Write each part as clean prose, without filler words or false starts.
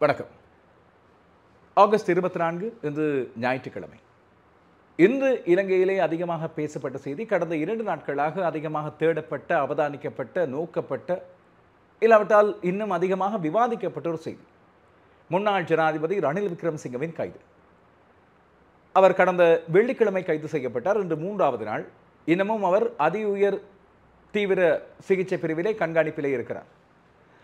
வணக்கம். ஆகஸ்ட் 24 இன்று ஞாயிற்றுக்கிழமை. இன்று இலங்கையிலே அதிகமாக பேசப்பட்ட செய்தி, கடந்த 2 நாட்களாக அதிகமாக தேடப்பட்ட, அவதானிக்கப்பட்ட, நோக்கப்பட்ட, இல்லாவிட்டால் இன்னும் அதிகமாக விவாதிக்கப்பட்ட ஒரு செய்தி. முன்னாள் ஜனாதிபதி ரணில் விக்ரமசிங்கவின் கைது. அவர் கடந்த வெள்ளிக்கிழமை கைது செய்யப்பட்டார். இன்று 3வது நாள். இன்னமும் அவர் உயர் தீவிர சிகிச்சை பிரிவிலே கண்காணிப்பிலே இருக்கிறார்.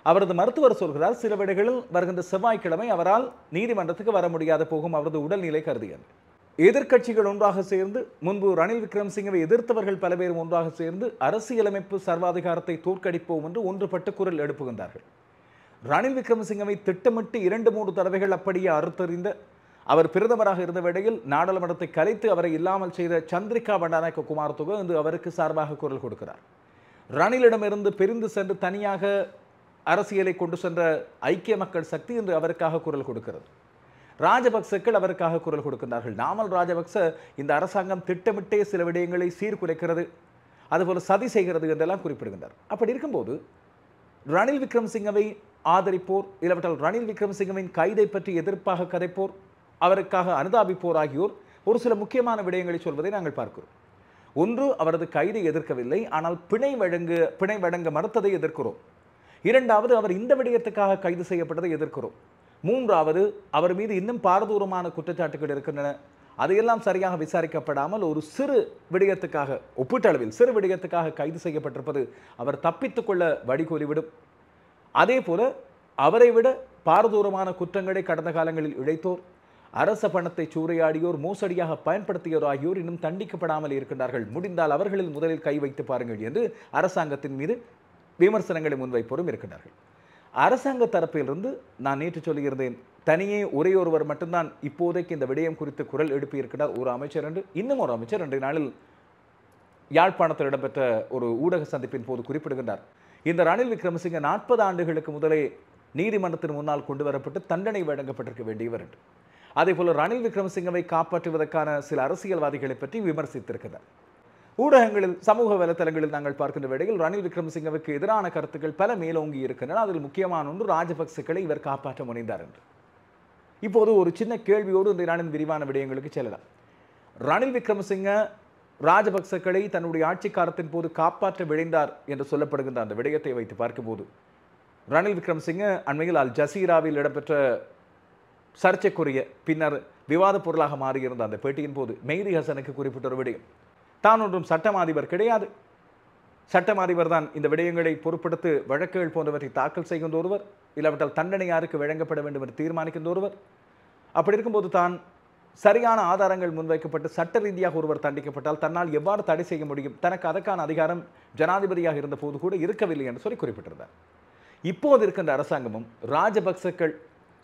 அவரது மருத்துவர் சொல்கிறார், சில வேளைகளில் வருகின்ற செவ்வாய்க்கிழமை அவரால் நீதிமன்றத்துக்கு வர முடியாத போகும் அவரது உடல்நிலை கருதியது. எதிர்க்கட்சிகள் ஒன்றாக சேர்ந்து, முன்பு ரணில் விக்ரமசிங்கவை எதிர்த்தவர்கள் பல பேரும் ஒன்றாக சேர்ந்து அரசியலமைப்பு சர்வாதிகாரத்தை தோற்கடிப்போம் என்று ஒன்றுபட்டு குரல் எழுப்புகின்றார்கள். ரணில் விக்ரமசிங்கவை திட்டமிட்டு 2-3 தடவைகள் அப்படியே அறுத்தறிந்த, அவர் பிரதமராக இருந்த வேளையில் நாடாளுமன்றத்தை கலைத்து அவரை இல்லாமல் செய்த சந்திரிகா பண்டாரநாயக்க குமாரதுங்க இன்று அவருக்கு சார்பாக குரல் கொடுக்கிறார். ரணிலிடமிருந்து பிரிந்து சென்று தனியாக அரசியலை கொண்டு சென்ற ஐக்கிய மக்கள் சக்தி இன்று அவருக்காக குரல் கொடுக்கிறது. ராஜபக்சக்கள் அவருக்காக குரல் கொடுக்கிறார்கள். நாமல் ராஜபக்ச இந்த அரசாங்கம் திட்டமிட்டே சில விடயங்களை சீர்குலைக்கிறது, அதுபோல சதி செய்கிறது என்றெல்லாம் குறிப்பிடுகின்றார். அப்படி இருக்கும்போது ரணில் விக்ரமசிங்கவை ஆதரிப்போர், இல்லாவிட்டால் ரணில் விக்ரமசிங்கவின் கைதை பற்றி எதிர்ப்பாக கதைப்போர், அவருக்காக அனுதாபிப்போர் ஆகியோர் ஒரு சில முக்கியமான விடயங்களை சொல்வதை நாங்கள் பார்க்கிறோம். ஒன்று, அவரது கைதை எதிர்க்கவில்லை, ஆனால் பிணை வழங்க மறுத்ததை எதிர்க்கிறோம். இரண்டாவது, அவர் இந்த விடயத்துக்காக கைது செய்யப்பட்டதை எதிர்க்கிறோம். மூன்றாவது, அவர் மீது இன்னும் பாரதூரமான குற்றச்சாட்டுகள் இருக்கின்றன, அதையெல்லாம் சரியாக விசாரிக்கப்படாமல் ஒரு சிறு விடயத்துக்காக, ஒப்பீட்டளவில் சிறு விடயத்துக்காக கைது செய்யப்பட்டிருப்பது அவர் தப்பித்துக் கொள்ள வழிகோலிவிடும். அதே போல அவரை விட பாரதூரமான குற்றங்களை கடந்த காலங்களில் இழைத்தோர், அரச பணத்தை சூறையாடியோர், மோசடியாக பயன்படுத்தியோர் ஆகியோர் இன்னும் தண்டிக்கப்படாமல் இருக்கின்றார்கள். முடிந்தால் அவர்களில் முதலில் கை வைத்து பாருங்கள் என்று அரசாங்கத்தின் மீது விமர்சனங்களை முன்வைப்போரும் இருக்கின்றார்கள். அரசாங்க தரப்பிலிருந்து நான் நேற்று சொல்லியிருந்தேன், தனியே ஒரே ஒருவர் மட்டும்தான் இப்போதைக்கு இந்த விடயம் குறித்து குரல் எழுப்பியிருக்கிறார், ஒரு அமைச்சர் என்று. இன்னும் ஒரு அமைச்சர் 2 நாளில் யாழ்ப்பாணத்தில் இடம்பெற்ற ஒரு ஊடக சந்திப்பின் போது குறிப்பிடுகின்றார், இந்த ரணில் விக்ரமசிங்க 40 ஆண்டுகளுக்கு முதலே நீதிமன்றத்தின் முன்னால் கொண்டு வரப்பட்டு தண்டனை வழங்கப்பட்டிருக்க வேண்டியவர் என்று. அதே போல ரணில் விக்ரமசிங்கவை காப்பாற்றுவதற்கான சில அரசியல்வாதிகளை பற்றி விமர்சித்திருக்கிறார். ஊடகங்களில், சமூக வலைத்தளங்களில் நாங்கள் பார்க்கின்ற வேளையில் ரணில் விக்ரமசிங்கவுக்கு எதிரான கருத்துக்கள் பல மேலோங்கி இருக்கின்றன. அதில் முக்கியமான ஒன்று, ராஜபக்சக்களை இவர் காப்பாற்ற முனைந்தார் என்று. இப்போது ஒரு சின்ன கேள்வியோடு இந்த நாளின் விரிவான விடயங்களுக்கு செல்லலாம். ரணில் விக்ரமசிங்க ராஜபக்சக்களை தன்னுடைய ஆட்சிக்காலத்தின் போது காப்பாற்ற விழைந்தார் என்று சொல்லப்படுகின்ற அந்த விடயத்தை வைத்து பார்க்கும்போது, ரணில் விக்ரமசிங்க அண்மையில் அல் ஜசீராவில் இடம்பெற்ற சர்ச்சைக்குரிய பின்னர் விவாத பொருளாக மாறியிருந்த அந்த பேட்டியின் போது மெய்தி ஹசனுக்கு குறிப்பிட்ட ஒரு விடயம், தான் ஒன்றும் சட்டமாதிபர் கிடையாது, சட்டமாதிபர் தான் இந்த விடயங்களை பொறுப்படுத்தி வழக்குகள் போன்றவற்றை தாக்கல் செய்கின்ற ஒருவர், இல்லாவிட்டால் தண்டனை யாருக்கு வழங்கப்பட வேண்டும் என்று தீர்மானிக்கின்ற ஒருவர். அப்படி இருக்கும்போது தான் சரியான ஆதாரங்கள் முன்வைக்கப்பட்டு சட்ட ரீதியாக ஒருவர் தண்டிக்கப்பட்டால் தன்னால் எவ்வாறு தடை செய்ய முடியும், தனக்கு அதற்கான அதிகாரம் ஜனாதிபதியாக இருந்த போது கூட இருக்கவில்லை என்று சொல்லி குறிப்பிட்டிருந்தார். இப்போது இருக்கின்ற அரசாங்கமும் ராஜபக்சக்கள்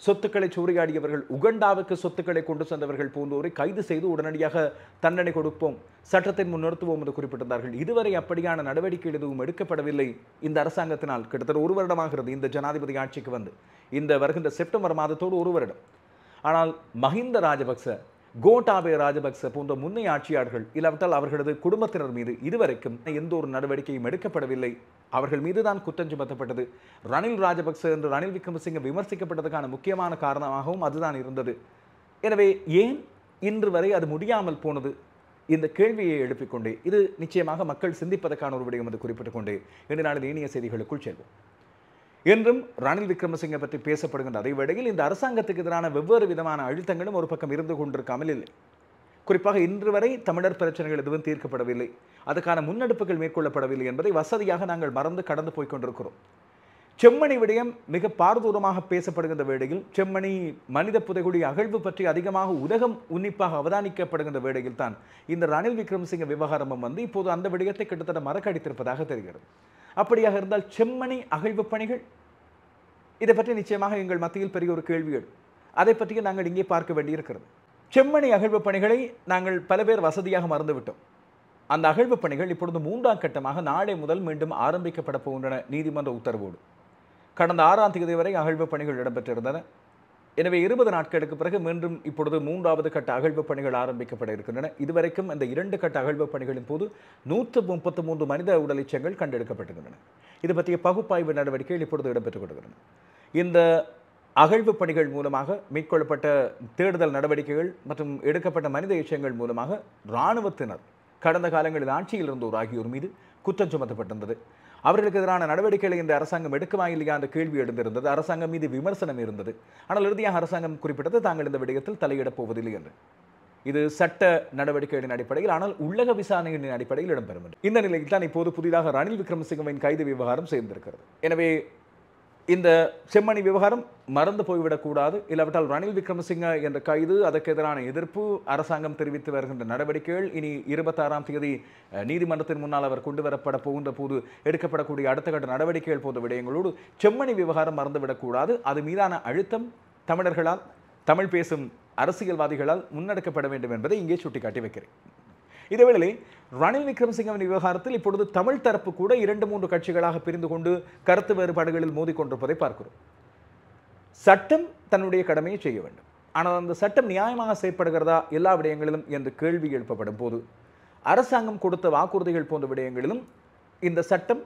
சொத்துக்களை சூறையாடியவர்கள், உகண்டாவுக்கு சொத்துக்களை கொண்டு சென்றவர்கள் போன்றோரை கைது செய்து உடனடியாக தண்டனை கொடுப்போம், சட்டத்தின் முன் நிறுத்துவோம் என்று குறிப்பிட்டிருந்தார்கள். இதுவரை அப்படியான நடவடிக்கைகள் எதுவும் எடுக்கப்படவில்லை இந்த அரசாங்கத்தினால். கிட்டத்தட்ட 1 வருடமாகிறது இந்த ஜனாதிபதி ஆட்சிக்கு வந்து, இந்த வருகின்ற செப்டம்பர் மாதத்தோடு 1 வருடம். ஆனால் மஹிந்த ராஜபக்ச, கோட்டாபய ராஜபக்ச போன்ற முன்னைய ஆட்சியாளர்கள், இல்லாவிட்டால் அவர்களது குடும்பத்தினர் மீது இதுவரைக்கும் எந்த ஒரு நடவடிக்கையும் எடுக்கப்படவில்லை. அவர்கள் மீது தான் குற்றம் சுமத்தப்பட்டது. ரணில் ராஜபக்ச என்று ரணில் விக்ரமசிங்க விமர்சிக்கப்பட்டதற்கான முக்கியமான காரணமாகவும் அதுதான் இருந்தது. எனவே ஏன் இன்று வரை அது முடியாமல் போனது? இந்த கேள்வியை எழுப்பிக்கொண்டே, இது நிச்சயமாக மக்கள் சிந்திப்பதற்கான ஒரு விடயம் என்று குறிப்பிட்டுக் கொண்டே இன்று நாளில் இனிய செய்திகளுக்குள் செல்வோம். என்றும் ரணில் விக்ரமசிங்க பற்றி பேசப்படுகின்ற அதே வேளையில் இந்த அரசாங்கத்துக்கு எதிரான வெவ்வேறு விதமான அழுத்தங்களும் ஒரு பக்கம் இருந்து கொண்டிருக்காமல் இல்லை. குறிப்பாக இன்று வரை தமிழர் பிரச்சனைகள் எதுவும் தீர்க்கப்படவில்லை, அதுக்கான முன்னெடுப்புகள் மேற்கொள்ளப்படவில்லை என்பதை வசதியாக நாங்கள் மறந்து கடந்து போய்கொண்டிருக்கிறோம். செம்மணி விடயம் மிக பாரதூரமாக பேசப்படுகின்ற வேளையில், செம்மணி மனித புதைகுழி அகழ்வு பற்றி அதிகமாக உலகம் உன்னிப்பாக அவதானிக்கப்படுகின்ற வேளையில் தான் இந்த ரணில் விக்ரமசிங்க விவகாரமும் வந்து இப்போது அந்த விடயத்தை கிட்டத்தட்ட மறக்கடித்திருப்பதாக தெரிகிறது. அப்படியாக இருந்தால் செம்மணி அகழ்வு பணிகள், இதை பற்றி நிச்சயமாக எங்கள் மத்தியில் பெரிய ஒரு கேள்விகள், அதை பற்றி நாங்கள் இங்கே பார்க்க வேண்டியிருக்கிறது. செம்மணி அகழ்வு பணிகளை நாங்கள் பல பேர் வசதியாக மறந்துவிட்டோம். அந்த அகழ்வு பணிகள் இப்பொழுது 3ஆம் கட்டமாக நாளை முதல் மீண்டும் ஆரம்பிக்கப்பட போகின்றன நீதிமன்ற உத்தரவோடு. கடந்த 6ஆம் தேதி வரை அகழ்வு பணிகள் இடம்பெற்றிருந்தன. எனவே 20 நாட்களுக்கு பிறகு மீண்டும் இப்பொழுது 3வது கட்ட அகழ்வு பணிகள் ஆரம்பிக்கப்பட இருக்கின்றன. இதுவரைக்கும் இந்த 2 கட்ட அகழ்வு பணிகளின் போது 133 மனித உடல் எச்சங்கள் கண்டெடுக்கப்பட்டிருக்கின்றன. இது பற்றிய பகுப்பாய்வு நடவடிக்கைகள் இப்பொழுது இடம்பெற்றுக் கொண்டிருக்கின்றன. இந்த அகழ்வு பணிகள் மூலமாக மேற்கொள்ளப்பட்ட தேடுதல் நடவடிக்கைகள் மற்றும் எடுக்கப்பட்ட மனித எச்சங்கள் மூலமாக இராணுவத்தினர் கடந்த காலங்களில் ஆட்சியில் இருந்தோர் ஆகியோர் மீது குற்றம் சுமத்தப்பட்டிருந்தது. அவர்களுக்கு எதிரான நடவடிக்கைகளை இந்த அரசாங்கம் எடுக்குமா இல்லையா என்ற கேள்வி எழுந்திருந்தது. அரசாங்கம் மீது விமர்சனம் இருந்தது. ஆனால் இறுதியாக அரசாங்கம் குறிப்பிட்டது தாங்கள் இந்த விடயத்தில் தலையிடப் போவதில்லை என்று. இது சட்ட நடவடிக்கைகளின் அடிப்படையில், ஆனால் உள்ளக விசாரணைகளின் அடிப்படையில் இடம்பெறும். இந்த நிலையில் தான் இப்போது புதிதாக ரணில் விக்ரமசிங்கவின் கைது விவகாரம் சேர்ந்திருக்கிறது. எனவே இந்த செம்மணி விவகாரம் மறந்து போய்விடக்கூடாது. இல்லாவிட்டால் ரணில் விக்ரமசிங்க என்ற கைது, அதற்கு எதிரான எதிர்ப்பு, அரசாங்கம் தெரிவித்து வருகின்ற நடவடிக்கைகள், இனி 26ஆம் தேதி நீதிமன்றத்தின் முன்னால் அவர் கொண்டு வரப்பட போகின்ற போது எடுக்கப்படக்கூடிய அடுத்த கட்ட நடவடிக்கைகள் போன்ற விடயங்களோடு செம்மணி விவகாரம் மறந்துவிடக்கூடாது. அது மீதான அழுத்தம் தமிழர்களால், தமிழ் பேசும் அரசியல்வாதிகளால் முன்னெடுக்கப்பட வேண்டும் என்பதை இங்கே சுட்டிக்காட்டி வைக்கிறேன். இதேவேளை ரணில் விக்ரமசிங்கவின் விவகாரத்தில் இப்பொழுது தமிழ் தரப்பு கூட 2-3 கட்சிகளாக பிரிந்து கொண்டு கருத்து வேறுபாடுகளில் மோதிக்கொண்டிருப்பதை பார்க்கிறோம். சட்டம் தன்னுடைய கடமையை செய்ய வேண்டும். ஆனால் அந்த சட்டம் நியாயமாக செயற்படுகிறதா எல்லா விடயங்களிலும் என்று கேள்வி எழுப்பப்படும் போது, அரசாங்கம் கொடுத்த வாக்குறுதிகள் போன்ற விடயங்களிலும் இந்த சட்டம்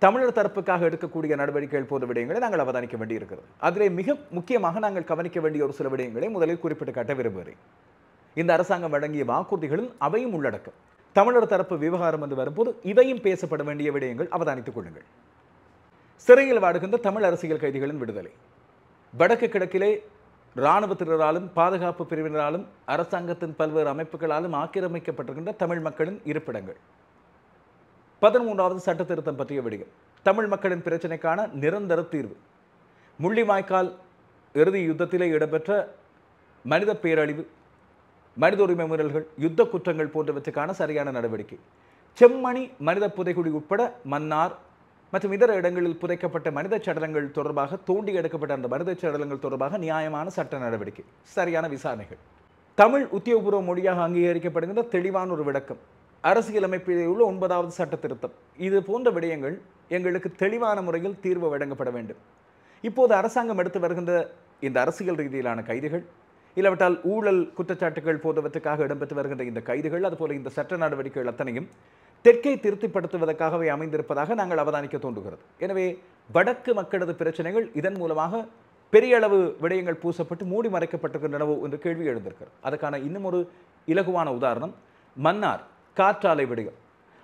தமிழர் தரப்புக்காக எடுக்கக்கூடிய நடவடிக்கைகள் போன்ற விடயங்களை நாங்கள் அவதானிக்க வேண்டியிருக்கிறது. அதிலே மிக முக்கியமாக நாங்கள் கவனிக்க வேண்டிய ஒரு சில விடயங்களை முதலில் குறிப்பிட்டு காட்ட விரும்புகிறேன். இந்த அரசாங்கம் வழங்கிய வாக்குறுதிகளில் அவையும் உள்ளடக்கம். தமிழர் தரப்பு விவகாரம் என்று வரும்போது இவையும் பேசப்பட வேண்டிய விடயங்கள் அவதானித்துக் கொள்ளுங்கள். சிறையில் வாடுகின்ற தமிழ் அரசியல் கைதிகளின் விடுதலை. வடக்கு கிழக்கிலே இராணுவத்தினராலும் பாதுகாப்பு பிரிவினராலும் அரசாங்கத்தின் பல்வேறு அமைப்புகளாலும் ஆக்கிரமிக்கப்பட்டிருக்கின்ற தமிழ் மக்களின் இருப்பிடங்கள். 13வது சட்ட திருத்தம் பற்றிய விடயம். தமிழ் மக்களின் பிரச்சனைக்கான நிரந்தர தீர்வு. முள்ளிவாய்க்கால் இறுதி யுத்தத்திலே இடம்பெற்ற மனித பேரழிவு, மனித உரிமை மீறல்கள், யுத்த குற்றங்கள் போன்றவற்றுக்கான சரியான நடவடிக்கை. செம்மணி மனித புதைகுழி உட்பட மன்னார் மற்றும் இதர இடங்களில் புதைக்கப்பட்ட மனித சடலங்கள் தொடர்பாக, தோண்டி எடுக்கப்பட்ட அந்த மனித சடலங்கள் தொடர்பாக நியாயமான சட்ட நடவடிக்கை, சரியான விசாரணைகள். தமிழ் உத்தியோகபூர்வ மொழியாக அங்கீகரிக்கப்படுகின்ற தெளிவான ஒரு விளக்கம். அரசியலமைப்பில் உள்ள 9வது சட்ட திருத்தம். இது போன்ற விடயங்கள் எங்களுக்கு தெளிவான முறையில் தீர்வு வழங்கப்பட வேண்டும். இப்போது அரசாங்கம் எடுத்து வருகின்ற இந்த அரசியல் ரீதியிலான கைதுகள், இல்லாவிட்டால் ஊழல் குற்றச்சாட்டுகள் போன்றவற்றுக்காக இடம்பெற்று வருகின்ற இந்த கைதுகள், அதுபோல இந்த சட்ட நடவடிக்கைகள் அத்தனையும் தெற்கை திருப்திப்படுத்துவதற்காகவே அமைந்திருப்பதாக நாங்கள் அவதானிக்க தோன்றுகிறது. எனவே வடக்கு மக்களது பிரச்சனைகள் இதன் மூலமாக பெரிய அளவு விடயங்கள் பூசப்பட்டு மூடி மறைக்கப்பட்டிருக்கின்றனவோ என்று கேள்வி எழுந்திருக்கிறது. அதுக்கான இன்னும் ஒரு இலகுவான உதாரணம் மன்னார் காற்றாலை விடயம்.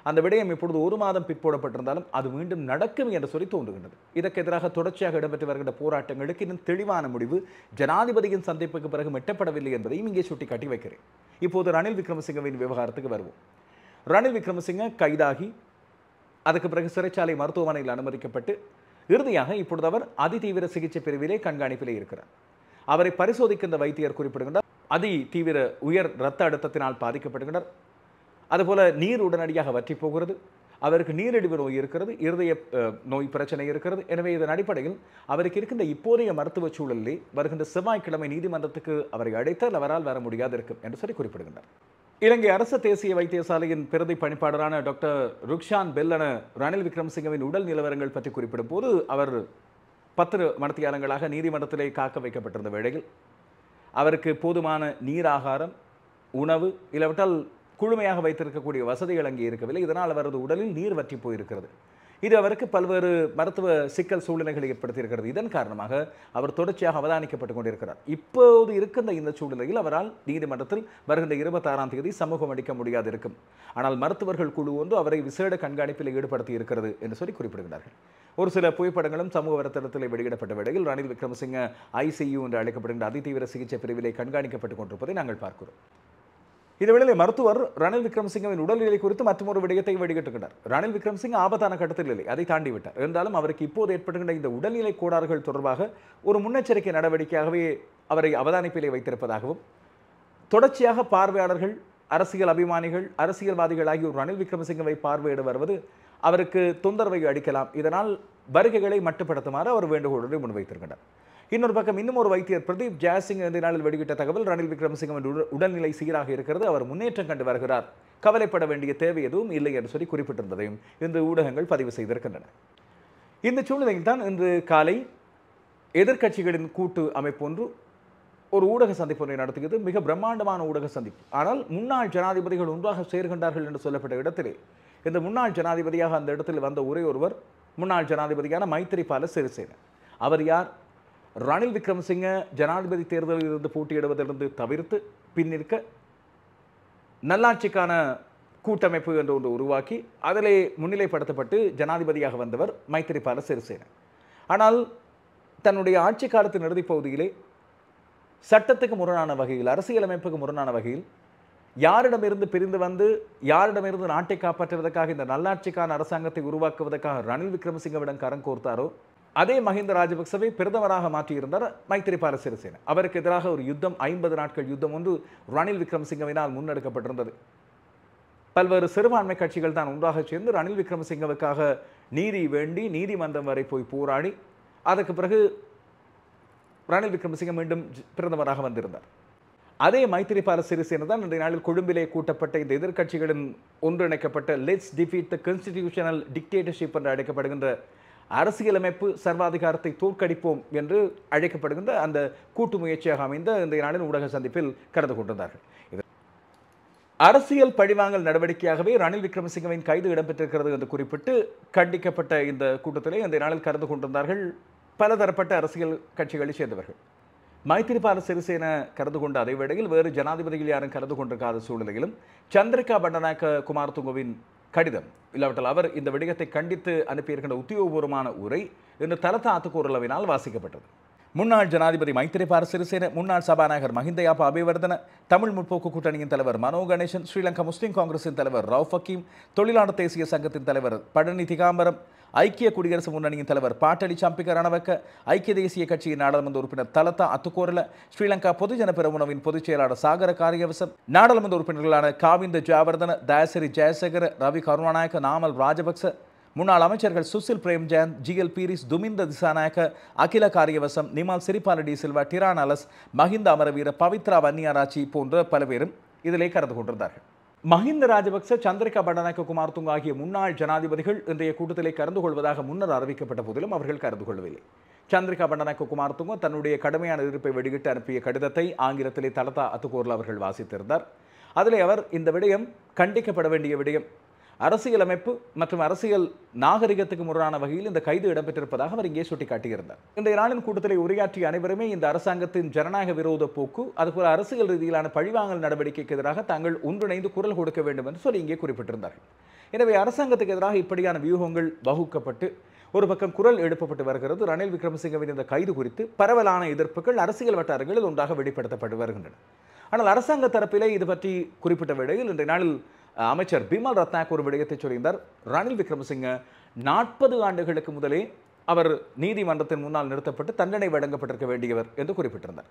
அந்த விடயம் இப்பொழுது 1 மாதம் பிற்போடப்பட்டிருந்தாலும் அது மீண்டும் நடக்கும் என்று சொல்லி தோன்றுகின்றது. இதற்கு எதிராக தொடர்ச்சியாக இடம்பெற்று வருகின்ற போராட்டங்களுக்கு இன்னும் தெளிவான முடிவு ஜனாதிபதியின் சந்திப்புக்கு பிறகு எட்டப்படவில்லை என்பதையும் இங்கே சுட்டிக்காட்டி வைக்கிறேன். இப்போது ரணில் விக்ரமசிங்கவின் விவகாரத்துக்கு வருவோம். ரணில் விக்ரமசிங்க கைதாகி அதுக்கு பிறகு சிறைச்சாலை மருத்துவமனையில் அனுமதிக்கப்பட்டு இறுதியாக இப்பொழுது அவர் அதிதீவிர சிகிச்சை பிரிவிலே கண்காணிப்பிலே இருக்கிறார். அவரை பரிசோதிக்கின்ற வைத்தியர் குறிப்பிடுகின்றார் அதிதீவிர உயர் இரத்த அழுத்தத்தினால் பாதிக்கப்படுகின்றார். அதுபோல நீர் உடனடியாக வற்றி போகிறது. அவருக்கு நீரிழிவு நோய் இருக்கிறது, இருதய நோய் பிரச்சனை இருக்கிறது. எனவே இதன் அடிப்படையில் அவருக்கு இருக்கின்ற இப்போதைய மருத்துவ சூழலிலே வருகின்ற செவ்வாய்க்கிழமை நீதிமன்றத்துக்கு அவரை அழைத்தால் அவரால் வர முடியாது இருக்கும் என்று சொல்லி குறிப்பிடுகின்றார். இலங்கை அரசு தேசிய வைத்தியசாலையின் பிரதி பணிப்பாளரான டாக்டர் ருக்ஷான் பெல்லன ரணில் விக்ரமசிங்கவின் உடல் நிலவரங்கள் பற்றி குறிப்பிடும் போது, அவர் 10 மணித்தியாலங்களாக நீதிமன்றத்திலே காக்க வைக்கப்பட்டிருந்த வேளையில் அவருக்கு போதுமான நீர், ஆகாரம், உணவு இல்லாவிட்டால் குழுமையாக வைத்திருக்கக்கூடிய வசதிகள் அங்கே இருக்கவில்லை. இதனால் அவரது உடலில் நீர் வற்றி போயிருக்கிறது. இது அவருக்கு பல்வேறு மருத்துவ சிக்கல் சூழ்நிலைகளை ஏற்படுத்தியிருக்கிறது. இதன் காரணமாக அவர் தொடர்ச்சியாக அவதானிக்கப்பட்டுக் கொண்டிருக்கிறார். இப்போது இருக்கின்ற இந்த சூழ்நிலையில் அவரால் நீதிமன்றத்தில் வருகின்ற 26ஆம் தேதி சமூகம் அளிக்க முடியாது இருக்கும். ஆனால் மருத்துவர்கள் குழு ஒன்று அவரை விசேட கண்காணிப்பில் ஈடுபடுத்தி இருக்கிறது என்று சொல்லி குறிப்பிடுகிறார்கள். ஒரு சில புகைப்படங்களும் சமூக வலைத்தளத்தில் வெளியிடப்பட்ட வேளையில் ரணில் விக்ரமசிங்க ICU என்று அழைக்கப்படுகின்ற அதிதீவிர சிகிச்சை பிரிவிலே கண்காணிக்கப்பட்டுக் கொண்டிருப்பதை நாங்கள் பார்க்கிறோம். இதேவேளை மருத்துவர் ரணில் விக்ரமசிங்கவின் உடல்நிலை குறித்து மற்றொரு விடயத்தை வெளியிட்டிருக்கிறார். ரணில் விக்ரமசிங்க ஆபத்தான கட்டத்தில் இல்லை, அதை தாண்டி விட்டார். இருந்தாலும் அவருக்கு இப்போது ஏற்படுகின்ற இந்த உடல்நிலை கோளாறுகள் தொடர்பாக ஒரு முன்னெச்சரிக்கை நடவடிக்கையாகவே அவரை அவதானிப்பிலே வைத்திருப்பதாகவும், தொடர்ச்சியாக பார்வையாளர்கள், அரசியல் அபிமானிகள், அரசியல்வாதிகள் ஆகியோர் ரணில் விக்ரமசிங்கவை பார்வையிட வருவது அவருக்கு தொந்தரவை அளிக்கலாம். இதனால் வருகைகளை மட்டுப்படுத்துமாறு அவர் வேண்டுகோளை முன்வைத்திருக்கிறார். இன்னொரு பக்கம் இன்னும் ஒரு வைத்தியர் பிரதீப் ஜெயசிங் இந்த நாளில் வெளியிட்ட தகவல், ரணில் விக்ரமசிங்கவின் உடல்நிலை சீராக இருக்கிறது, அவர் முன்னேற்றம் கண்டு வருகிறார், கவலைப்பட வேண்டிய தேவை எதுவும் இல்லை என்று சொல்லி குறிப்பிட்டிருந்ததையும் இந்த ஊடகங்கள் பதிவு செய்திருக்கின்றன. இந்த சூழ்நிலையில் தான் இன்று காலை எதிர்க்கட்சிகளின் கூட்டு அமைப்பு ஒன்று ஒரு ஊடக சந்திப்பொன்றை நடத்தியது. மிக பிரம்மாண்டமான ஊடக சந்திப்பு. ஆனால் முன்னாள் ஜனாதிபதிகள் ஒன்றாக சேர்கின்றார்கள் என்று சொல்லப்பட்ட இடத்திலே இந்த முன்னாள் ஜனாதிபதியாக அந்த இடத்தில் வந்த ஒரே ஒருவர் முன்னாள் ஜனாதிபதியான மைத்திரிபால சிறிசேன. அவர் யார்? ரணில் விக்ரமசிங்க ஜனாதிபதி தேர்தலில் இருந்து போட்டியிடுவதிலிருந்து தவிர்த்து பின்னிற்க நல்லாட்சிக்கான கூட்டமைப்பு என்ற ஒன்று உருவாக்கி அதிலே முன்னிலைப்படுத்தப்பட்டு ஜனாதிபதியாக வந்தவர் மைத்திரிபால சிறிசேன. ஆனால் தன்னுடைய ஆட்சி காலத்தின் இறுதிப் பகுதியிலே சட்டத்துக்கு முரணான வகையில், அரசியலமைப்புக்கு முரணான வகையில் யாரிடமிருந்து பிரிந்து வந்து யாரிடமிருந்து நாட்டை காப்பாற்றுவதற்காக இந்த நல்லாட்சிக்கான அரசாங்கத்தை உருவாக்குவதற்காக ரணில் விக்ரமசிங்கவிடம் கரம் கோர்த்தாரோ அதே மஹிந்த ராஜபக்சவை பிரதமராக மாற்றியிருந்தார் மைத்திரிபால சிறிசேன. அவருக்கு எதிராக ஒரு யுத்தம், 50 நாட்கள் யுத்தம் ஒன்று ரணில் விக்ரமசிங்கவினால் முன்னெடுக்கப்பட்டிருந்தது. பல்வேறு சிறுபான்மை கட்சிகள் தான் ஒன்றாக சேர்ந்து ரணில் விக்ரமசிங்கவுக்காக நீதி வேண்டி நீதிமன்றம் வரை போய் போராடி அதற்கு பிறகு ரணில் விக்ரமசிங்க மீண்டும் பிரதமராக வந்திருந்தார். அதே மைத்திரிபால சிறிசேன தான் இன்றைய நாளில் கொழும்பிலே கூட்டப்பட்ட இந்த எதிர்க்கட்சிகளின் ஒன்றிணைக்கப்பட்ட let's defeat the constitutional dictatorship என்று அழைக்கப்படுகின்ற அரசியலமைப்பு சர்வாதிகாரத்தை தோற்கடிப்போம் என்று அழைக்கப்படுகின்ற அந்த கூட்டு முயற்சியாக அமைந்த இன்றைய நாளில் ஊடக சந்திப்பில் கலந்து கொண்டிருந்தார்கள். அரசியல் பழிவாங்கல் நடவடிக்கையாகவே ரணில் விக்ரமசிங்கவின் கைது இடம்பெற்றிருக்கிறது என்று குறிப்பிட்டு கண்டிக்கப்பட்ட இந்த கூட்டத்திலே இன்றைய நாளில் கலந்து கொண்டிருந்தார்கள் பலதரப்பட்ட அரசியல் கட்சிகளைச் சேர்ந்தவர்கள். மைத்திரிபால சிறிசேன கலந்து கொண்ட அதே வேளையில் வேறு ஜனாதிபதிகள் யாரும் கலந்து கொண்டிருக்காத சூழ்நிலையிலும் சந்திரிகா பண்டநாயக்க குமாரதுங்கவின் கடிதம் இல்லாவிட்டால் அவர் இந்த விடயத்தை கண்டித்து அனுப்பியிருக்கின்ற உத்தியோகபூர்வமான உரை இன்று தலத்த ஆத்துக்கூறலவினால் வாசிக்கப்பட்டது. முன்னாள் ஜனாதிபதி மைத்திரிபால சிறிசேன, முன்னாள் சபாநாயகர் மஹிந்த அபிவர்தன, தமிழ் முற்போக்கு கூட்டணியின் தலைவர் மனோ கணேசன், ஸ்ரீலங்கா முஸ்லிம் காங்கிரசின் தலைவர் ரவுஃப் ஹக்கீம், தொழிலாளர் தேசிய சங்கத்தின் தலைவர் பழனி திகாம்பரம், ஐக்கிய குடியரசு முன்னணியின் தலைவர் பாட்டலி சம்பிக்க ரணவக்க, ஐக்கிய தேசிய கட்சியின் நாடாளுமன்ற உறுப்பினர் தலத்தா அத்துக்கோரல, ஸ்ரீலங்கா பொதுஜன பெரமுனவின் பொதுச் செயலாளர் சாகர காரியவசம், நாடாளுமன்ற உறுப்பினர்களான காவிந்த ஜாவர்தன, தயாசிரி ஜெயசேகர, ரவி கருணாநாயக்க, நாமல் ராஜபக்ச, முன்னாள் அமைச்சர்கள் சுசில் பிரேம்ஜயந்த், ஜிஎல் பீரிஸ், துமிந்த திசாநாயக்க, அகில காரியவசம், நிமால் சிறிபால டி சில்வா, டிரான் அலஸ், மஹிந்த அமரவீர, பவித்ரா வன்னியாராச்சி போன்ற பல பேரும் இதிலே கலந்து கொண்டிருந்தார்கள். மஹிந்த ராஜபக்ச, சந்திரிகா பண்டநாயக்க குமாரதுங்க ஆகிய முன்னாள் ஜனாதிபதிகள் இன்றைய கூட்டத்திலே கலந்து கொள்வதாக முன்னர் அறிவிக்கப்பட்ட போதிலும் அவர்கள் கலந்து கொள்ளவில்லை. சந்திரிகா பண்டநாயக்க குமாரதுங்க தன்னுடைய கடுமையான எதிர்ப்பை வெளியிட்டு அனுப்பிய கடிதத்தை ஆங்கிலத்திலே தலத்தா அத்துக்கோர்ல அவர்கள் வாசித்திருந்தார். அதிலே அவர் இந்த விடயம் கண்டிக்கப்பட வேண்டிய விடயம், அரசியலமைப்பு மற்றும் அரசியல் நாகரிகத்துக்கு முரணான வகையில் இந்த கைது இடம்பெற்றிருப்பதாக அவர் இங்கே சுட்டிக்காட்டியிருந்தார். இன்றைய நாளின் கூட்டத்திலே உரையாற்றிய அனைவருமே இந்த அரசாங்கத்தின் ஜனநாயக விரோத போக்கு, அதுபோல அரசியல் ரீதியிலான பழிவாங்கல் நடவடிக்கைக்கு எதிராக தாங்கள் ஒன்றிணைந்து குரல் கொடுக்க வேண்டும் என்று சொல்லி இங்கே குறிப்பிட்டிருந்தார்கள். எனவே அரசாங்கத்துக்கு எதிராக இப்படியான வியூகங்கள் வகுக்கப்பட்டு ஒரு பக்கம் குரல் எழுப்பப்பட்டு வருகிறது. ரணில் விக்ரமசிங்கவின் இந்த கைது குறித்து பரவலான எதிர்ப்புகள் அரசியல் வட்டாரங்களில் ஒன்றாக வெளிப்படுத்தப்பட்டு வருகின்றன. ஆனால் அரசாங்க தரப்பிலே இது பற்றி குறிப்பிட்ட வேளையில் இன்றைய நாளில் அமைச்சர் பிமல் ரத்நாயக் ஒரு விடயத்தை சொல்லியிருந்தார். ரணில் விக்ரமசிங்க 40 ஆண்டுகளுக்கு முதலே அவர் நீதிமன்றத்தின் முன்னால் நிறுத்தப்பட்டு தண்டனை வழங்கப்பட்டிருக்க வேண்டியவர் என்று குறிப்பிட்டிருந்தார்.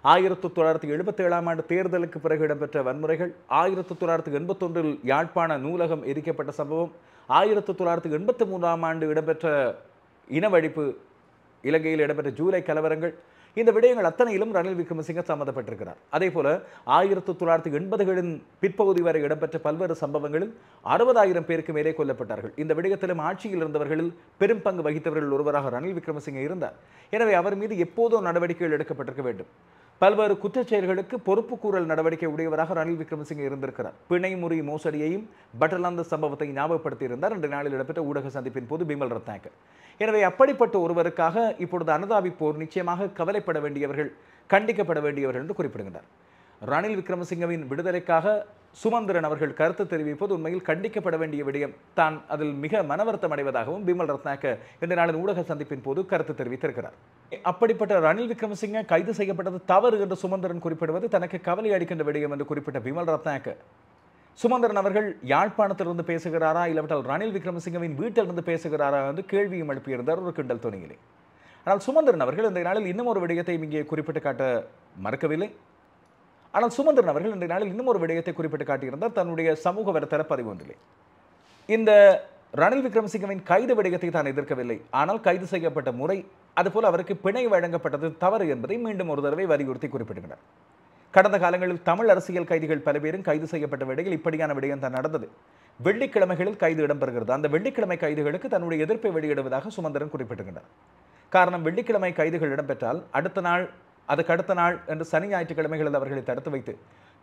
1977ஆம் ஆண்டு தேர்தலுக்கு பிறகு இடம்பெற்ற வன்முறைகள், 1981இல் யாழ்ப்பாண நூலகம் எரிக்கப்பட்ட சம்பவம், 1983ஆம் ஆண்டு இடம்பெற்ற இனவழிப்பு, இலங்கையில் இடம்பெற்ற ஜூலை கலவரங்கள், இந்த விடயங்கள் அத்தனையிலும் ரணில் விக்ரமசிங்க சம்பந்தப்பட்டிருக்கிறார். அதே போல 1980களின் பிற்பகுதி வரை இடம்பெற்ற பல்வேறு சம்பவங்களில் 60,000 பேருக்கு மேலே கொல்லப்பட்டார்கள். இந்த விடயத்திலும் ஆட்சியில் இருந்தவர்களில் பெரும் பங்கு வகித்தவர்கள் ஒருவராக ரணில் விக்ரமசிங்க இருந்தார். எனவே அவர் மீது எப்போதோ நடவடிக்கைகள் எடுக்கப்பட்டிருக்க வேண்டும். பல்வேறு குற்றச்செயல்களுக்கு பொறுப்பு கூறல் நடவடிக்கை உடையவராக ரணில் விக்ரமசிங்க இருந்திருக்கிறார். பிணைமுறி மோசடியையும் பட்டலாந்த சம்பவத்தை ஞாபகப்படுத்தியிருந்தார் இன்று நாளில் இடம்பெற்ற ஊடக சந்திப்பின் போது பிமல் ரத்நாயக்க. எனவே அப்படிப்பட்ட ஒருவருக்காக இப்பொழுது அனுதாபிப்போர் நிச்சயமாக கவலைப்பட வேண்டியவர்கள், கண்டிக்கப்பட வேண்டியவர்கள் என்று குறிப்பிடுகிறார். ரணில் விக்ரமசிங்கவின் விடுதலைக்காக சுமந்திரன் அவர்கள் கருத்து தெரிவிப்பது உண்மையில் கண்டிக்கப்பட வேண்டிய விடயம் தான். அதில் மிக மனவருத்தம் அடைவதாகவும் பிமல் ரத்நாயக்க இன்று நாளின் ஊடக சந்திப்பின் போது கருத்து தெரிவித்திருக்கிறார். அப்படிப்பட்ட ரணில் விக்ரமசிங்க கைது செய்யப்பட்டது தவறு என்று சுமந்திரன் குறிப்பிடுவது தனக்கு கவலை அளிக்கின்ற விடயம் என்று குறிப்பிட்ட பிமல் ரத்நாயக்க, சுமந்திரன் அவர்கள் யாழ்ப்பாணத்திலிருந்து பேசுகிறாரா இல்லாவிட்டால் ரணில் விக்ரமசிங்கவின் வீட்டிலிருந்து பேசுகிறாரா என்று கேள்வியும் எழுப்பியிருந்தார் ஒரு கிண்டல் துணியிலே. ஆனால் சுமந்திரன் அவர்கள் இந்த நாளில் இன்னும் ஒரு விடயத்தை இங்கே குறிப்பிட்டு காட்ட மறக்கவில்லை. ஆனால் சுமந்திரன் அவர்கள் இன்றைய நாளில் இன்னும் ஒரு விடயத்தை குறிப்பிட்டு காட்டியிருந்தார் தன்னுடைய சமூக வலைத்தள பதிவு ஒன்றிலே. இந்த ரணில் விக்ரமசிங்கவின் கைது விடயத்தை தான் எதிர்க்கவில்லை, ஆனால் கைது செய்யப்பட்ட முறை, அதுபோல் அவருக்கு பிணை வழங்கப்பட்டது தவறு என்பதை மீண்டும் ஒரு தடவை வலியுறுத்தி குறிப்பிடுகிறார். கடந்த காலங்களில் தமிழ் அரசியல் கைதிகள் பல பேரும் கைது செய்யப்பட்ட விடையில் இப்படியான விடயம் தான் நடந்தது. வெள்ளிக்கிழமைகளில் கைது இடம்பெறுகிறது. அந்த வெள்ளிக்கிழமை கைதுகளுக்கு தன்னுடைய எதிர்ப்பை வெளியிடுவதாக சுமந்திரன் குறிப்பிட்டிருக்கிறார். காரணம், வெள்ளிக்கிழமை கைதுகள் இடம்பெற்றால் அடுத்த நாள், அதுக்கு அடுத்த நாள் என்று சனி ஞாயிற்றுக்கிழமைகளில் அவர்களை தடுத்து வைத்து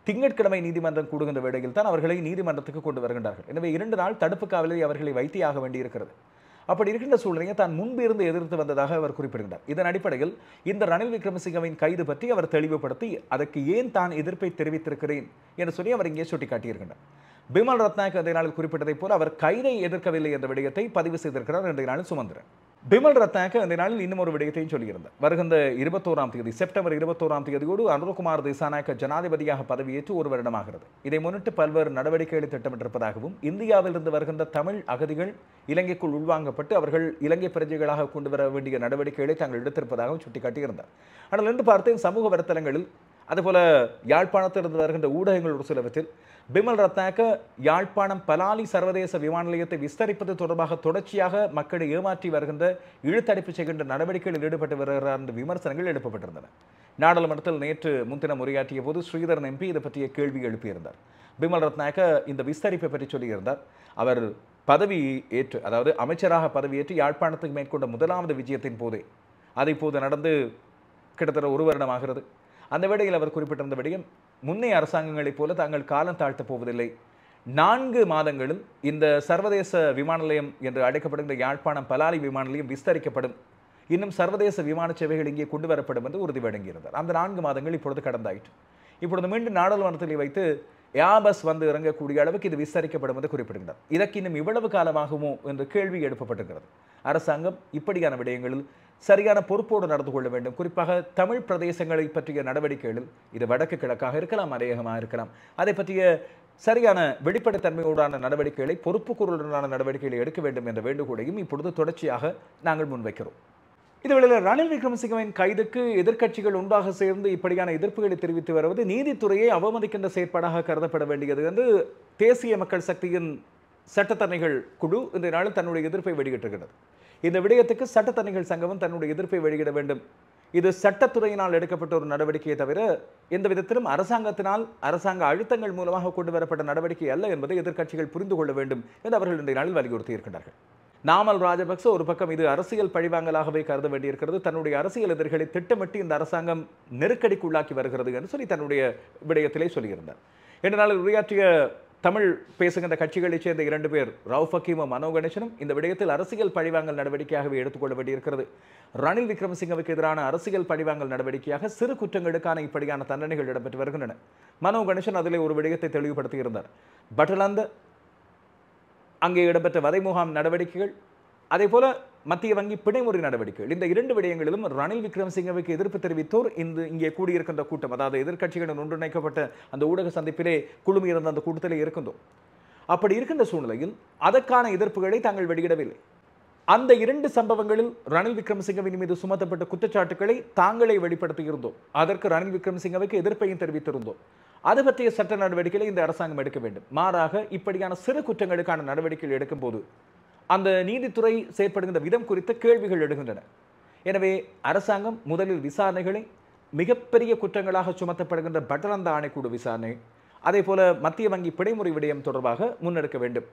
திங்கட்கிழமை நீதிமன்றம் கூடுகின்ற வேளையில் தான் அவர்களை நீதிமன்றத்துக்கு கொண்டு வருகின்றார்கள். எனவே 2 நாள் தடுப்பு காவலில் அவர்களை வைத்தியாக வேண்டியிருக்கிறது. அப்படி இருக்கின்ற சூழ்நிலையை தான் முன்பு இருந்து எதிர்த்து வந்ததாக அவர் குறிப்பிடுகிறார். இதன் அடிப்படையில் இந்த ரணில் விக்ரமசிங்கவின் கைது பற்றி அவர் தெளிவுபடுத்தி அதற்கு ஏன் தான் எதிர்ப்பை தெரிவித்திருக்கிறேன் என்று சொல்லி அவர் இங்கே சுட்டிக்காட்டியிருக்கின்றார். பிமல் ரத்நாயக்க அந்த நாளில் குறிப்பிட்டதைப் போல அவர் கைதை எதிர்க்கவில்லை என்ற விடயத்தை பதிவு செய்திருக்கிறார் இன்றைய நாளில் சுமந்திரன். பிமல் ரத்நாயக்க அந்த நாளில் இன்னும் ஒரு விடயத்தையும் சொல்லியிருந்தார். வருகின்ற 21ஆம் தேதி செப்டம்பர் 21ஆம் தேதியோடு அனுரகுமார் திசாநாயக்க ஜனாதிபதியாக பதவியேற்று ஒரு வருடமாகிறது. இதை முன்னிட்டு பல்வேறு நடவடிக்கைகளை திட்டமிட்டிருப்பதாகவும் இந்தியாவிலிருந்து வருகின்ற தமிழ் அகதிகள் இலங்கைக்குள் உள்வாங்கப்பட்டு அவர்கள் இலங்கை பிரஜைகளாக கொண்டு வர வேண்டிய நடவடிக்கைகளை தாங்கள் எடுத்திருப்பதாகவும் சுட்டிக்காட்டியிருந்தார். ஆனால் என்று பார்த்தேன் சமூக வலைத்தளங்களில் அதுபோல யாழ்ப்பாணத்திலிருந்து வருகின்ற ஊடகங்கள் ஒரு சிலவற்றில் பிமல் ரத்நாயக்க யாழ்ப்பாணம் பலாலி சர்வதேச விமான நிலையத்தை விஸ்தரிப்பது தொடர்பாக தொடர்ச்சியாக மக்களை ஏமாற்றி வருகின்ற இழுத்தடிப்பு செய்கின்ற நடவடிக்கைகளில் ஈடுபட்டு வருகிறார் என்ற விமர்சனங்கள் எழுப்பப்பட்டிருந்தன. நாடாளுமன்றத்தில் நேற்று முன்தினம் உரையாற்றிய போது ஸ்ரீதரன் எம்பி இது பற்றிய கேள்வி எழுப்பியிருந்தார். பிமல் ரத்நாயக்க இந்த விஸ்தரிப்பை பற்றி சொல்லியிருந்தார். அவர் பதவி ஏற்று அதாவது அமைச்சராக பதவியேற்று யாழ்ப்பாணத்துக்கு மேற்கொண்ட முதலாவது விஜயத்தின் போதே அதை இப்போது நடந்து கிட்டத்தட்ட ஒரு வருடமாகிறது. அந்த வேளையில் அவர் குறிப்பிட்டிருந்த விடயம் முன்னைய அரசாங்கங்களைப் போல தாங்கள் காலம் தாழ்த்தப் போவதில்லை. 4 மாதங்களில் இந்த சர்வதேச விமான நிலையம் என்று அழைக்கப்படுகின்ற யாழ்ப்பாணம் பலாலி விமான நிலையம் விஸ்தரிக்கப்படும், இன்னும் சர்வதேச விமான சேவைகள் இங்கே கொண்டு வரப்படும் என்று உறுதி வழங்கியிருந்தார். அந்த 4 மாதங்கள் இப்பொழுது கடந்தாயிற்று. இப்பொழுது மீண்டும் நாடாளுமன்றத்தில் வைத்து ஏபஸ் வந்து இறங்கக்கூடிய அளவுக்கு இது விஸ்தரிக்கப்படும் என்று குறிப்பிடுகிறார். இதற்கு இன்னும் இவ்வளவு காலமாகுமோ என்று கேள்வி எழுப்பப்பட்டிருக்கிறது. அரசாங்கம் இப்படியான விடயங்களில் சரியான பொறுப்போடு நடந்து கொள்ள வேண்டும். குறிப்பாக தமிழ் பிரதேசங்களை பற்றிய நடவடிக்கைகளில் இது வடக்கு கிழக்காக இருக்கலாம், மலையகமாக இருக்கலாம், அதை பற்றிய சரியான வெளிப்படைத்தன்மையோடான நடவடிக்கைகளை பொறுப்புக்கூறலுடனான நடவடிக்கைகளை எடுக்க வேண்டும் என்ற வேண்டுகோளையும் இப்பொழுது தொடர்ச்சியாக நாங்கள் முன்வைக்கிறோம். இதுவேளையில் ரணில் விக்ரமசிங்கவின் கைதுக்கு எதிர்க்கட்சிகள் ஒன்றாக சேர்ந்து இப்படியான எதிர்ப்புகளை தெரிவித்து வருவது நீதித்துறையை அவமதிக்கின்ற செயற்பாடாக கருதப்பட வேண்டியது என்று தேசிய மக்கள் சக்தியின் சட்டத்தரணிகள் குழு இந்த நாளில் தன்னுடைய எதிர்ப்பை வெளியிட்டிருக்கிறது. இந்த விடயத்துக்கு சட்டத்தரணிகள் சங்கமும் தன்னுடைய எதிர்ப்பை வெளியிட வேண்டும். இது சட்டத்துறையினால் எடுக்கப்பட்ட ஒரு நடவடிக்கையை தவிர எந்த விதத்திலும் அரசாங்கத்தினால் அரசாங்க அழுத்தங்கள் மூலமாக கொண்டு வரப்பட்ட நடவடிக்கை அல்ல என்பதை எதிர்க்கட்சிகள் புரிந்து கொள்ள வேண்டும் என்று அவர்கள் இந்த நாளில் வலியுறுத்தி இருக்கின்றார்கள். நாமல் ராஜபக்ச ஒரு பக்கம் இது அரசியல் பழிவாங்கலாகவே கருத வேண்டியிருக்கிறது. தன்னுடைய அரசியல் எதிரிகளை திட்டமிட்டு இந்த அரசாங்கம் நெருக்கடிக்குள்ளாக்கி வருகிறது என்று சொல்லி தன்னுடைய விடயத்திலே சொல்லியிருந்தார். இந்த நாளில் உரையாற்றிய தமிழ் பேசுகின்ற கட்சிகளைச் சேர்ந்த 2 பேர் ரவுஃப் ஹக்கீமும் மனோ கணேசனும் இந்த விடயத்தில் அரசியல் பழிவாங்கல் நடவடிக்கையாகவே எடுத்துக்கொள்ள வேண்டியிருக்கிறது. ரணில் விக்ரமசிங்கவுக்கு எதிரான அரசியல் பழிவாங்கல் நடவடிக்கையாக சிறு குற்றங்களுக்கான இப்படியான தண்டனைகள் இடம்பெற்று வருகின்றன. மனோ கணேசன் அதிலே ஒரு விடயத்தை தெளிவுபடுத்தியிருந்தார். பட்டலந்த அங்கே இடம்பெற்ற வதை முகாம் நடவடிக்கைகள், அதே போல மத்திய வங்கி பிணைமுறை நடவடிக்கைகள், இந்த 2 விடயங்களிலும் ரணில் விக்ரமசிங்கவுக்கு எதிர்ப்பு தெரிவித்தோர் இங்கே கூடியிருக்கின்ற கூட்டம், அதாவது எதிர்க்கட்சிகளுடன் ஒன்றிணைக்கப்பட்ட அந்த ஊடக சந்திப்பிலே குழுமியிருந்த அந்த கூட்டத்திலே இருக்கின்றோம். அப்படி இருக்கின்ற சூழ்நிலையில் அதற்கான எதிர்ப்புகளை தாங்கள் வெளியிடவில்லை. அந்த 2 சம்பவங்களில் ரணில் விக்ரமசிங்கவின் மீது சுமத்தப்பட்ட குற்றச்சாட்டுக்களை தாங்களே வெளிப்படுத்தியிருந்தோம். அதற்கு ரணில் விக்ரமசிங்கவுக்கு எதிர்ப்பையும் தெரிவித்திருந்தோம். அது பற்றிய சட்ட நடவடிக்கைகளை இந்த அரசாங்கம் எடுக்க வேண்டும். மாறாக இப்படியான சிறு குற்றங்களுக்கான நடவடிக்கைகள் எடுக்கும் போது அந்த நீதித்துறை செயற்படுகின்ற விதம் குறித்த கேள்விகள் எழுகின்றன. எனவே அரசாங்கம் முதலில் விசாரணைகளை மிகப்பெரிய குற்றங்களாக சுமத்தப்படுகின்ற பட்டலந்த ஆணைக்குழு விசாரணை, அதே போல மத்திய வங்கி பிணைமுறை விடயம் தொடர்பாக முன்னெடுக்க வேண்டும்.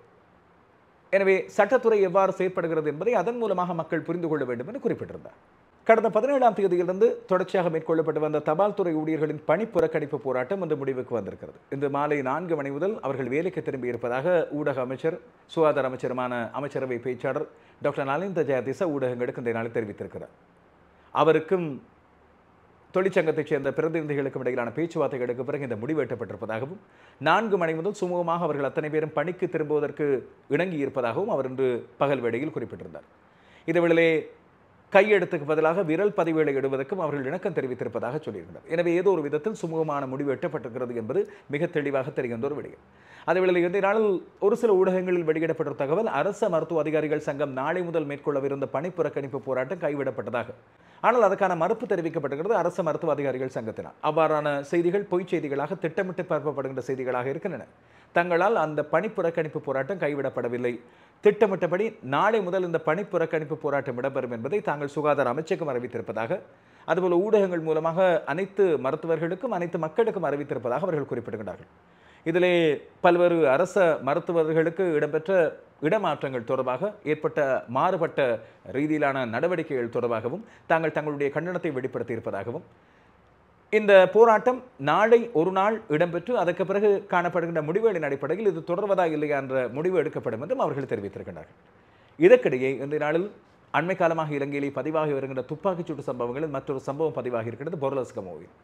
எனவே சட்டத்துறை எவ்வாறு செயற்படுகிறது என்பதை அதன் மூலமாக மக்கள் புரிந்து கொள்ள வேண்டும் என்று குறிப்பிட்டிருந்தார். கடந்த 17ஆம் தேதியிலிருந்து தொடர்ச்சியாக மேற்கொள்ளப்பட்டு வந்த தபால் துறை ஊழியர்களின் பணி புறக்கணிப்பு போராட்டம் இன்று முடிவுக்கு வந்திருக்கிறது. இன்று மாலை 4 மணி முதல் அவர்கள் வேலைக்கு திரும்பி இருப்பதாக ஊடக அமைச்சர் சுகாதார அமைச்சருமான அமைச்சரவை பேச்சாளர் டாக்டர் நலிந்த ஜெயதிச ஊடகங்களுக்கு இந்த நாளில் தெரிவித்திருக்கிறார். அவருக்கும் தொழிற்சங்கத்தைச் சேர்ந்த பிரதிநிதிகளுக்கும் இடையிலான பேச்சுவார்த்தைகளுக்கு பிறகு இந்த முடிவு எட்டப்பட்டிருப்பதாகவும் 4 மணி முதல் சுமூகமாக அவர்கள் அத்தனை பேரும் பணிக்கு திரும்புவதற்கு இணங்கி இருப்பதாகவும் அவர் இன்று பகல் வேளையில் குறிப்பிட்டிருந்தார். இதுவேளை கையெழுத்துக்கு பதிலாக விரல் பதிவுகளை இடுவதற்கும் அவர்கள் இணக்கம் தெரிவித்திருப்பதாக சொல்லியிருக்கிறார். எனவே ஏதோ ஒரு விதத்தில் சுமூகமான முடிவு எட்டப்பட்டிருக்கிறது என்பது மிக தெளிவாக தெரிகின்ற ஒரு விடயம். அதேவேளை இந்த நாளில் ஒரு சில ஊடகங்களில் வெளியிடப்பட்ட தகவல் அரச மருத்துவ அதிகாரிகள் சங்கம் நாளை முதல் மேற்கொள்ளவிருந்த பணி புறக்கணிப்பு போராட்டம் கைவிடப்பட்டதாக. ஆனால் அதற்கான மறுப்பு தெரிவிக்கப்பட்டிருக்கிறது அரச மருத்துவ அதிகாரிகள் சங்கத்தினால். அவ்வாறான செய்திகள் பொய்ச் செய்திகளாக திட்டமிட்டு பரப்பப்படுகின்ற செய்திகளாக இருக்கின்றன. தங்களால் அந்த பணி புறக்கணிப்பு போராட்டம் கைவிடப்படவில்லை. திட்டமிட்டபடி நாளை முதல் இந்த பணி புறக்கணிப்பு போராட்டம் இடம்பெறும் என்பதை தாங்கள் சுகாதார அமைச்சகம் அறிவித்திருப்பதாக, அதுபோல ஊடகங்கள் மூலமாக அனைத்து மருத்துவர்களுக்கும் அனைத்து மக்களுக்கும் அறிவித்திருப்பதாக அவர்கள் குறிப்பிடுகிறார்கள். இதிலே பல்வேறு அரச மருத்துவர்களுக்கு இடம்பெற்ற இடமாற்றங்கள் தொடர்பாக ஏற்பட்ட மாறுபட்ட ரீதியிலான நடவடிக்கைகள் தொடர்பாகவும் தாங்கள் தங்களுடைய கண்டனத்தை வெளிப்படுத்தியிருப்பதாகவும், இந்த போராட்டம் நாளை ஒரு நாள் இடம்பெற்று அதற்கு பிறகு காணப்படுகின்ற முடிவுகளின் அடிப்படையில் இது தொடர்வதா இல்லையா என்ற முடிவு எடுக்கப்படும் என்றும் அவர்கள் தெரிவித்திருக்கிறார்கள். இதற்கிடையே இந்த நாளில் அண்மை காலமாக இலங்கையிலே பதிவாகி வருகின்ற துப்பாக்கிச்சூட்டு சம்பவங்களில் மற்றொரு சம்பவம் பதிவாகி இருக்கிறது பொருளஸ்கமோவில்.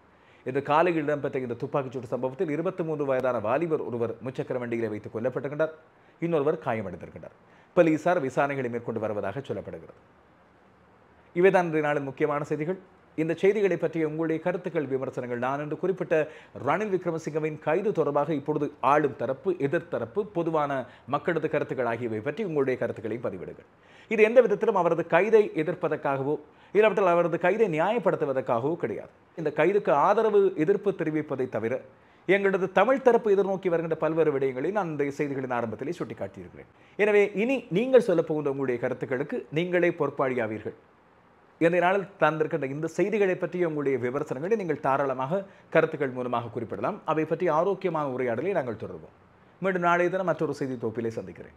இன்று காலையில் இடம்பெற்ற இந்த துப்பாக்கிச்சூட்டு சம்பவத்தில் 23 வயதான வாலிபர் ஒருவர் முச்சக்கர வண்டியிலே வைத்து கொல்லப்பட்டிருக்கின்றார். இன்னொருவர் காயமடைந்திருக்கின்றார். போலீசார் விசாரணைகளை மேற்கொண்டு வருவதாக சொல்லப்படுகிறது. இவைதான் இன்றைய நாளின் முக்கியமான செய்திகள். இந்த செய்திகளை பற்றிய உங்களுடைய கருத்துக்கள், விமர்சனங்கள், நான் என்று குறிப்பிட்ட ரணில் விக்ரமசிங்கவின் கைது தொடர்பாக இப்பொழுது ஆளும் தரப்பு, எதிர்த்தரப்பு, பொதுவான மக்களது கருத்துக்கள் ஆகியவை பற்றி உங்களுடைய கருத்துக்களை பதிவிடுங்கள். இது எந்த விதத்திலும் அவரது கைதை எதிர்ப்பதற்காகவோ இல்லாவிட்டால் அவரது கைதை நியாயப்படுத்துவதற்காகவோ கிடையாது. இந்த கைதுக்கு ஆதரவு, எதிர்ப்பு தெரிவிப்பதை தவிர எங்களது தமிழ் தரப்பு எதிர்நோக்கி வருகின்ற பல்வேறு விடயங்களை நான் இந்த செய்திகளின் ஆரம்பத்திலே சுட்டிக்காட்டியிருக்கிறேன். எனவே இனி நீங்கள் சொல்லப்போகின்ற உங்களுடைய கருத்துக்களுக்கு நீங்களே பொறுப்பாளியாவீர்கள். இந்த நாளில் தந்திருக்கின்ற இந்த செய்திகளை பற்றிய உங்களுடைய விமர்சனங்களை நீங்கள் தாராளமாக கருத்துக்கள் மூலமாக குறிப்பிடலாம். அவை பற்றி ஆரோக்கியமான உரையாடலை நாங்கள் தொடர்வோம். மீண்டும் நாளைய தினம் மற்றொரு செய்தி தொகுப்பிலே சந்திக்கிறேன்.